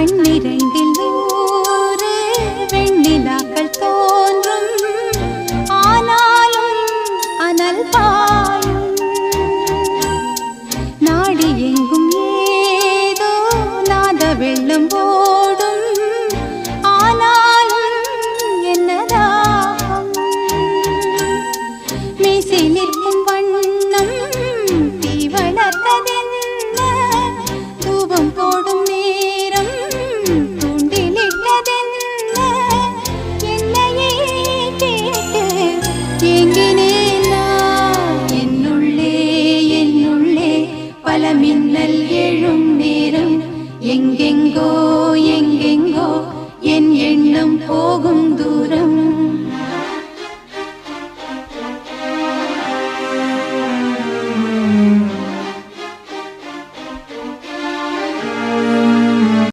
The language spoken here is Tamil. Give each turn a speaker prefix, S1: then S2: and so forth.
S1: கண்ணிரண்டில் நூறு வெண்ணிலாக்கள் தோன்றும், ஆனாலும் அனல் பாயும். நாடி எங்கும் ஏதோ நாத வெள்ளம் ஓடும், ஆனாலும் என்னதாகும். மீசை நிற்கும் வண்ணம் தீ வளர்த்ததென்ன, தூபம் போடும் நேரம் தூண்டிலிட்டதென்ன. என்னையே கேட்டு ஏங்கினேன் நான், என்னுள்ளே என்னுள்ளே பல மின்னல் எழும் நேரம். எங்கெங்கோ எங்கெங்கோ என் எண்ணம் போகும் தூரம்.